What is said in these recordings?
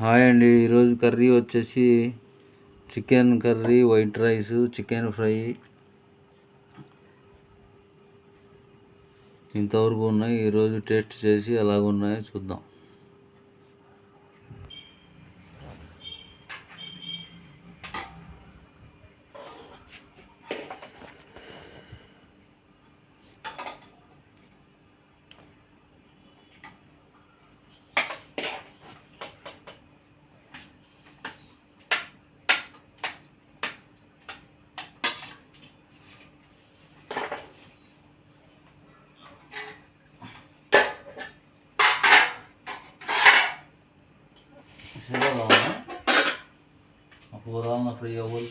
Hi అండి. ఈరోజు curry వచ్చేసి chicken curry, white rice, chicken fry ఇంతవరకు ఉన్నాయి. ఈరోజు టేస్ట్ చేసి ఎలాగున్నాయో చూద్దాం. आपको डालना फ्री अव्वल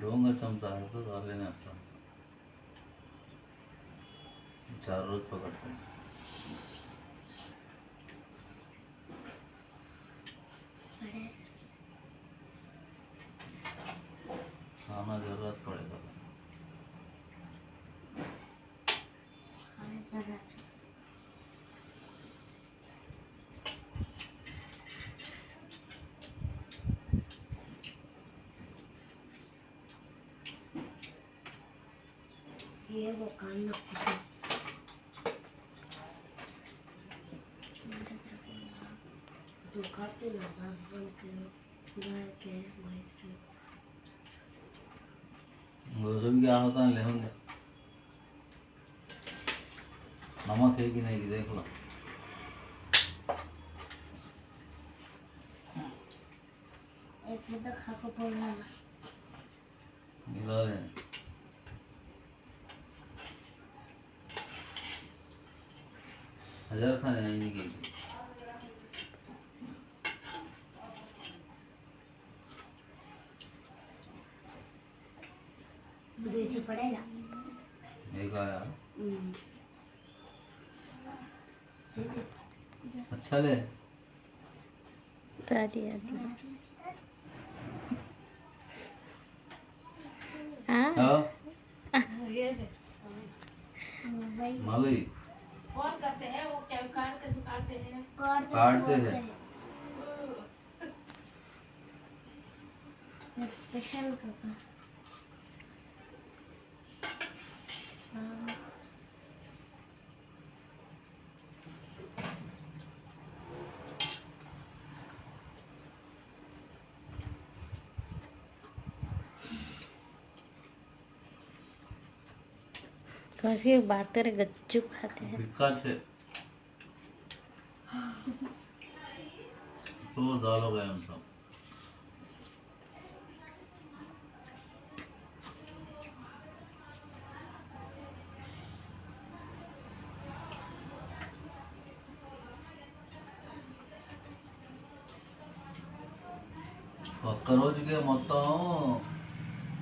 डोंगा चमचा है तो डाल लेना अच्छा 4 रोज पकड़ते हैं खाना जरूरत पड़ेगा ये वो कान तो खाते ना भगवान के गाय के भैंस के गोजब क्या होता है ले होंगे नमक है कि नहीं देख लो एक मुद्दा खा को बोलना मिला ले हजार खाने नहीं के विदेशी पड़ेगा एक आया अच्छा ले तारी आती हाँ मालूम कौन करते हैं वो क्या काटते हैं काटते हैं स्पेशल का कैसे बात करे गच्चू खाते हैं बिक्का छे तो दाल हो गए हम सब ఒక్క రోజుకే మొత్తం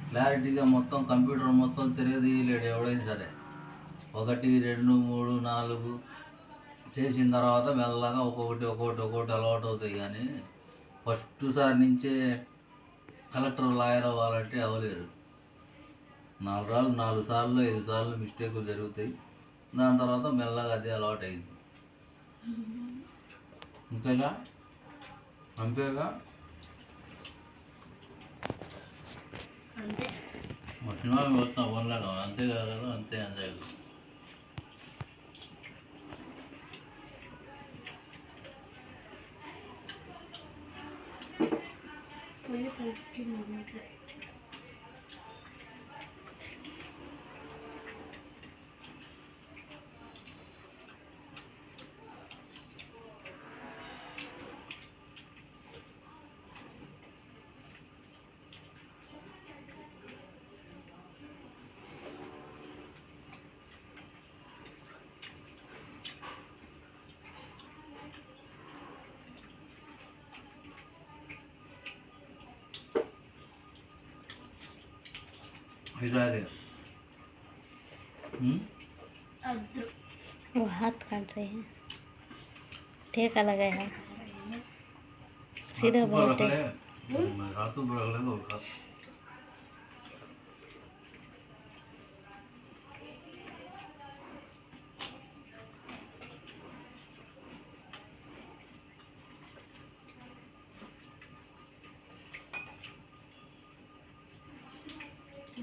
క్లారిటీగా మొత్తం కంప్యూటర్ మొత్తం తిరగదీయలేడు ఎవడైనా సరే 1 2 3 4 చేసిన తర్వాత మెల్లగా ఒక్కొక్కటి అలవాటు అవుతాయి కానీ ఫస్ట్ సారి నుంచే కలెక్టర్ లాయర్ అవ్వాలంటే అవ్వలేదు 4 సార్లు 5 సార్లు మిస్టేకులు జరుగుతాయి దాని తర్వాత మెల్లగా అదే అలవాటు అయింది అంతేగా సినిమా మొత్తం వనలేక అంతే కదా అంతే वो हाथ काट रहे हैं ठेका लगाया है सीधा बैठे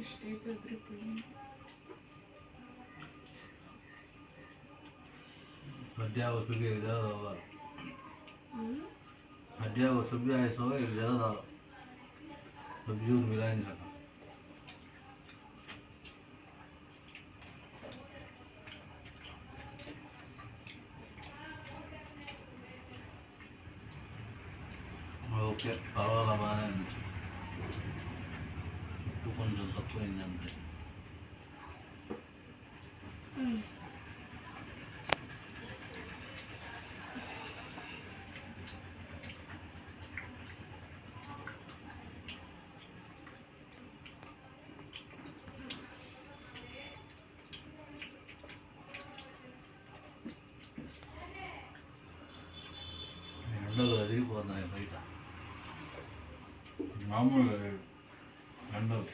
స్ట్రైట్ అదిరిపోయింది. हड्डियाँ वो सुबह एक ज़्यादा होगा हड्डियाँ वो सुबह आए सो एक ज़्यादा सब्जी और मिला नहीं सकता ఓకే పర్వాలా బాగానే ఉంది ఉప్పు కొంచెం తక్కువైంది అంతే ఎండలు అదిరిపోతున్నాయి బయట మామూలుగా లేదు ఎండలు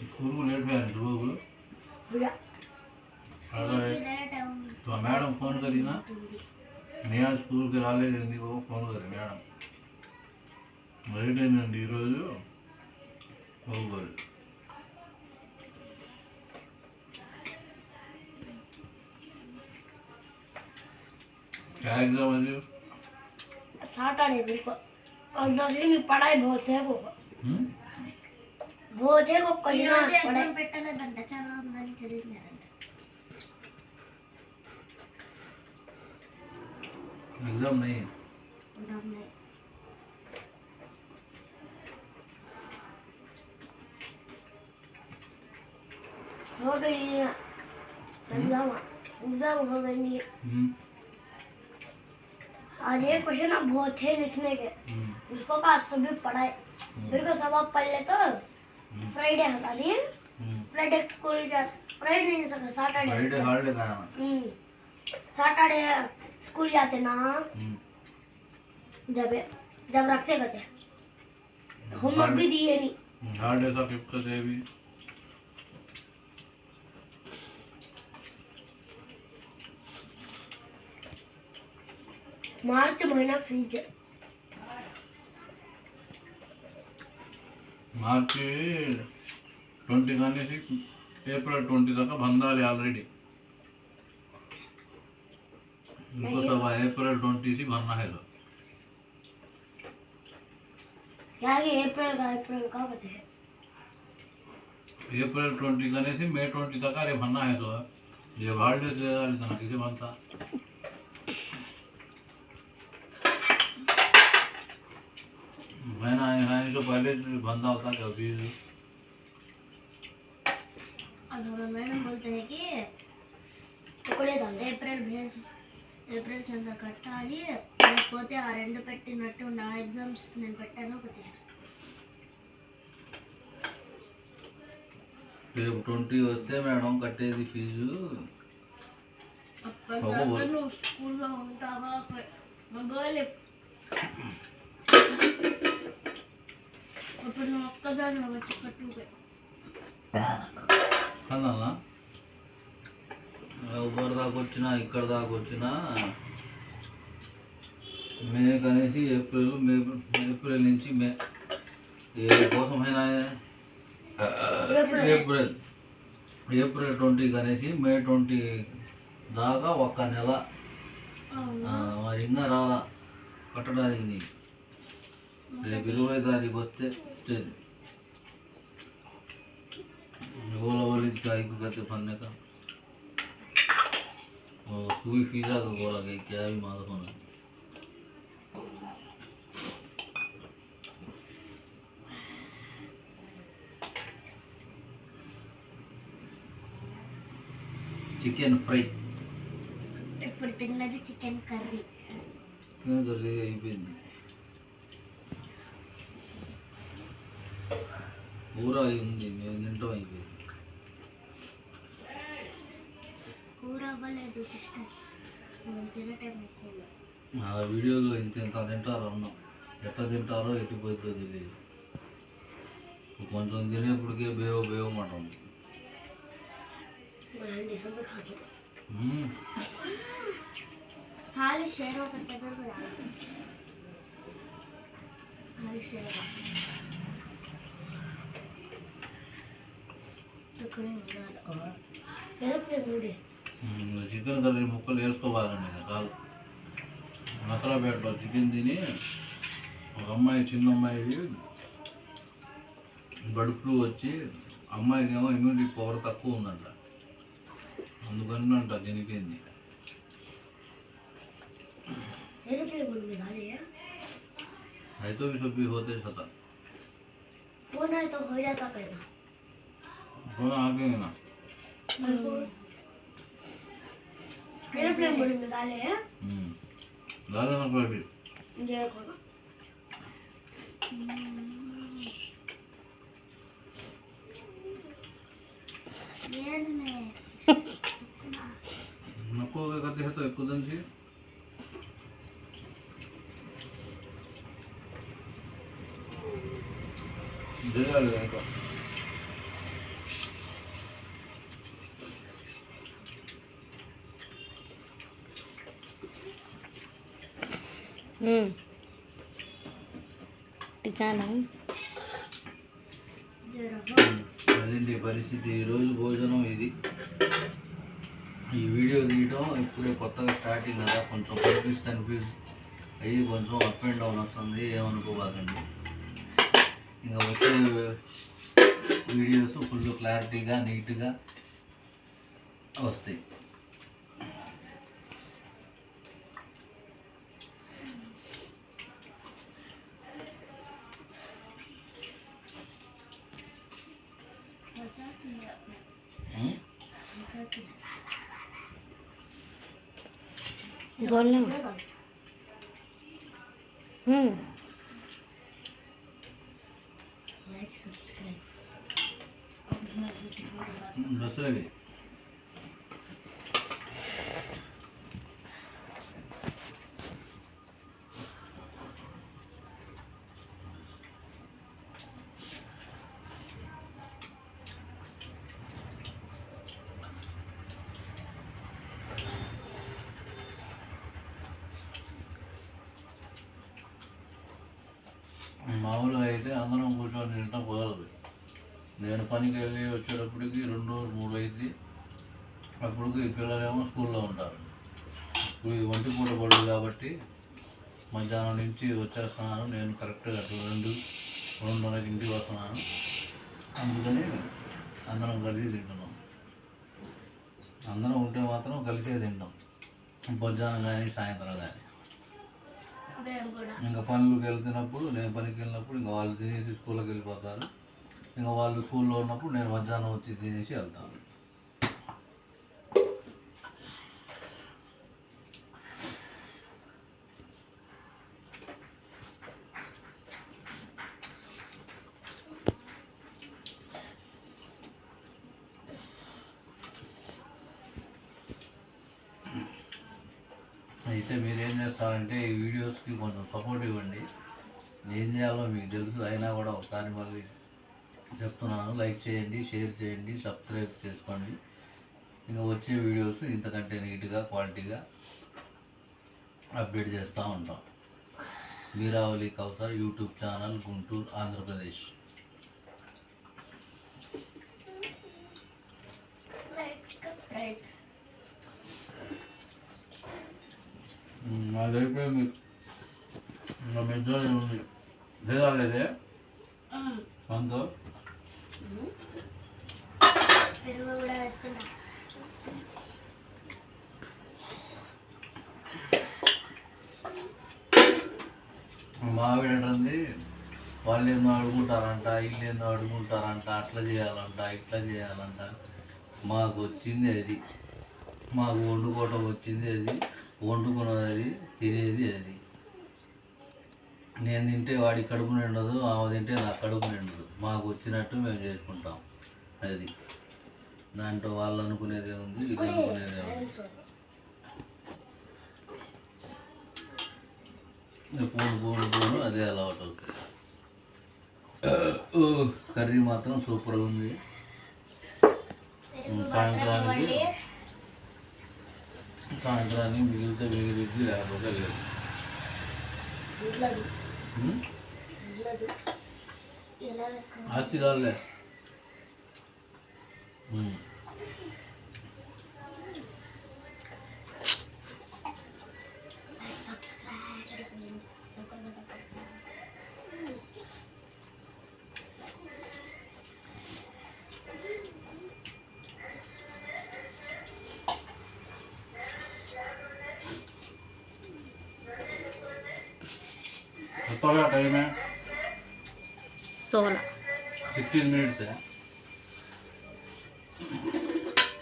स्कूल को लेट में आने सुबह को अगर तो मैडम फोन करी ना నేను స్కూల్కి రాలేదండి ఓ ఫోన్ కరి మేడం లేట్ అయిందండి ఈరోజు ఓగోరు क्या एग्जाम है सैटरडे बिल्कुल और दसवीं में पढ़ाई बहुत है वो कहीं ना एग्जाम పెట్టలేదంట చాలా ఉందని చదివినారంట एग्जाम नहीं हो गई एग्जाम हो गई आज एक क्वेश्चन अब बहुत थे लिखने के उसको का सभी पढ़ाए फिर को सब आप पढ़ ले तो फ्राइडे हटा दिए फ्राइडे स्कूल जा फ्राइडे नहीं सकता सैटरडे फ्राइडे हॉलिडे का सैटरडे स्कूल जाते ना जब जब रखते करते होमवर्क भी दिए नहीं हॉलिडे सा गिफ्ट दे भी मार्च महीना फीस మార్చ్ 20 కానీ ఏప్రిల్ 20 దాకా బందాలి ఆల్రెडी इनको सब अप्रैल 20 से भरना है लो क्या कि अप्रैल का कहते हैं अप्रैल 20 करने से मई 20 तक अरे भरना है तो ये हॉलिडे से इतना किसे बनता महीना आने से पहले बंदा होता कभी और मैडम बोलते हैं कि टुकड़े डालते ఏప్రిల్ చంద కట్టాలి లేకపోతే ఆ రెండు పెట్టినట్టు నా ఎగ్జామ్స్ నేను పెట్టాను ఒకటి రేపు 20 వస్తే మేడం కట్టేది ఫీజు అప్పుడు నువ్వు స్కూల్లో ఉంటావా మొబైల్ అప్పుడు నువ్వు ఒక్కదాన్ని వచ్చి కట్టుకుపోయి అన్నా ఊబర్ దాకా వచ్చినా ఇక్కడ దాకా వచ్చినా మే కనేసి ఏప్రిల్ నుంచి మే ఏ కోసమైనా ఏప్రిల్ 20 కనేసి మే 20 దాకా ఒక్క నెల మరి ఇంకా రాలా కట్టడానికి నీకు రేపు 20 తారీఖు వస్తే వచ్చేది ఓలా ఓలి కాయకు करते फलने का स्कूल फीसा तो बोला कि क्या भी मालूम होना चिकन फ्राई ఇప్పుడు తిన్నది చికెన్ కర్రీ చికెన్ కర్రీ అయిపోయింది కూర అయింది మేము తింటాం అయిపోయింది కూర అవ్వలేదు సిస్టర్ మేము తినటం ఎక్కువ ఆ వీడియోలో ఇంత ఇంత తింటారు అన్నం, ఎట్లా తింటారో ఎటు పోతుందో తెలియదు. కొంచెం తినేప్పటికే బేవమంటుంది. ఖాళీ షేర్ ఒక పెద్దకు ఖాళీ షేర్ చికెన్ కర్రీ ముక్కలు వేసుకోవాలండి కాదు. నసరాపేటలో చికెన్ తిని ఒక అమ్మాయి, చిన్న అమ్మాయి బర్డ్ ఫ్లూ వచ్చి, అమ్మాయికి ఏమో ఇమ్యూనిటీ పవర్ తక్కువ ఉందంట, అందుకని అంట చనిపోయింది. అయితే भी होते सता फोन है तो हो जाता करना फोन आ गए ना एरोप्लेन मोड में डाले हैं डाले ना कोई भी देखो ना ये में नको कहते हैं तो एक दिन से జరగాలి ఇంకా. అదేంటి పరిస్థితి, ఈరోజు భోజనం ఇది. ఈ వీడియో తీయటం ఇప్పుడే కొత్తగా స్టార్టింగ్ కదా, కొంచెం కన్ఫ్యూజ్ అయ్యి కొంచెం అప్ అండ్ డౌన్ వస్తుంది, ఏమనుకోబాకండి. ఇంకా వచ్చే వీడియోస్ ఫుల్ క్లారిటీగా నీట్గా వస్తాయి. बोलना लाइक सब्सक्राइब दसवी మామూలుగా అయితే అందరం కూర్చొని తింటాం కుదరదు. నేను పనికి వెళ్ళి వచ్చేటప్పటికి 2-3 అయింది. అప్పటికి ఈ పిల్లలేమో స్కూల్లో ఉంటారు. ఇప్పుడు ఈ ఒంటి పూట పడుతుంది కాబట్టి మధ్యాహ్నం నుంచి వచ్చేస్తున్నాను. నేను కరెక్ట్గా 2-2:30కి ఇంటికి వస్తున్నాను. అందుకని అందరం కలిసి తింటున్నాం. అందరం ఉంటే మాత్రం కలిసే తింటాం, మధ్యాహ్నం కానీ సాయంత్రం కానీ. ఇంకా పనులకు వెళ్తున్నప్పుడు, నేను పనికి వెళ్ళినప్పుడు ఇంకా వాళ్ళు తినేసి స్కూల్కి వెళ్ళిపోతారు. ఇంకా వాళ్ళు స్కూల్లో ఉన్నప్పుడు నేను మధ్యాహ్నం వచ్చి తినేసి వెళ్తాను. అయితే మీరు ఏం చేస్తారంటే ఈ వీడియోస్కి కొంచెం సపోర్ట్ ఇవ్వండి. ఏం చేయాలో మీకు తెలుసు, అయినా కూడా ఒకసారి మళ్ళీ చెప్తున్నాను. లైక్ చేయండి, షేర్ చేయండి, సబ్స్క్రైబ్ చేసుకోండి. ఇంకా వచ్చే వీడియోస్ ఇంతకంటే నీట్గా క్వాలిటీగా అప్డేట్ చేస్తూ ఉంటాం. వీరావళి కౌసర్ యూట్యూబ్ ఛానల్, గుంటూరు, ఆంధ్రప్రదేశ్. నాకు అయిపోయింది. ఇంకా మెజారి ఉంది లేదా లేదే అంతో పెరుగు కూడా వేసుకుంటా. మావిడ అంటుంది, వాళ్ళు ఏందో అడుగుంటారంట, వీళ్ళు ఏందో అడుగుంటారంట, అట్లా చేయాలంట, ఇట్లా చేయాలంట. మాకు వచ్చింది అది, మాకు వండుకోవటం వచ్చింది అది, వండుకున్నది అది, తినేది అది. నేను తింటే వాడి కడుపు నిండదు, ఆమె తింటే నాకు కడుపు నిండదు. మాకు వచ్చినట్టు మేము చేసుకుంటాం. అది దాంట్లో వాళ్ళు అనుకునేదే ఉంది, ఇది అనుకునేదే ఉంది. పోను అదే అలవాటు అవుతుంది. కర్రీ మాత్రం సూపర్గా ఉంది. సాయంత్రానికి మిగిలితే మిగిలిద్ది, లేకపోతే లేదు. ఆశీర్వాదలే. కొత్తగా టైమే 16 16 minutes.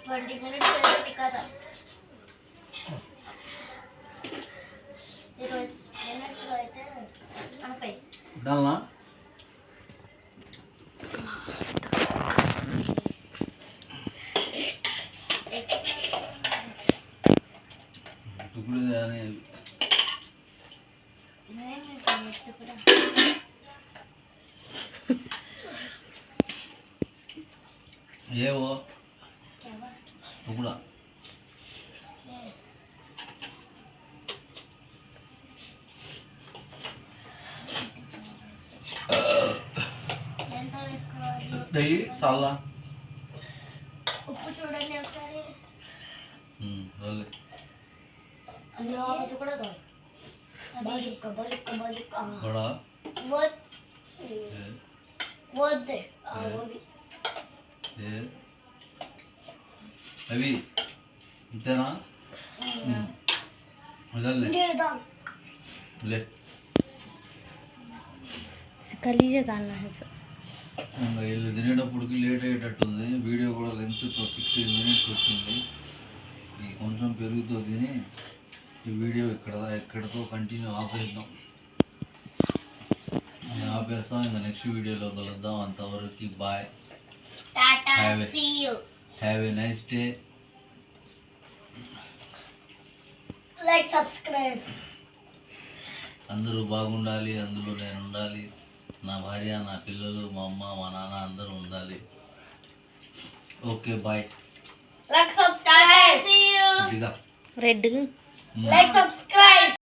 20 minutes అయితే కదా, 20 minutes అయితే ఆపై డల్నా ఇప్పుడు కానీ ఏవో ఇప్పుడు ఎంత వేసుకోవాలి? దయ్యి చాలా ఉప్పు చూడండి ఒకసారి. రోజు అందులో అది కూడా కాదు. బలిక కూడా వద్దే అవి అంతేనా? లే कलीजा डालना है सर. ఇంకా వీళ్ళు తినేటప్పటికి లేట్ అయ్యేటట్టుంది. వీడియో కూడా లెంత్ 16 minutes వచ్చింది. ఈ కొంచెం పెరుగుతో తిని ఈ వీడియో ఇక్కడతో కంటిన్యూ ఆపేద్దాం. ఆపేస్తాం. ఇంకా నెక్స్ట్ వీడియోలో కలుద్దాం. అంతవరకు బాయ్. టాటా, Have it. see you. Have a nice day. Like, subscribe. అందరూ బాగుండాలి, అందులో నేను ఉండాలి, నా భార్య, నా పిల్లలు, మా అమ్మ, మా నాన్న అందరూ ఉండాలి. Okay bye. Like, subscribe. See you. గట్టిగా रेड Like, subscribe.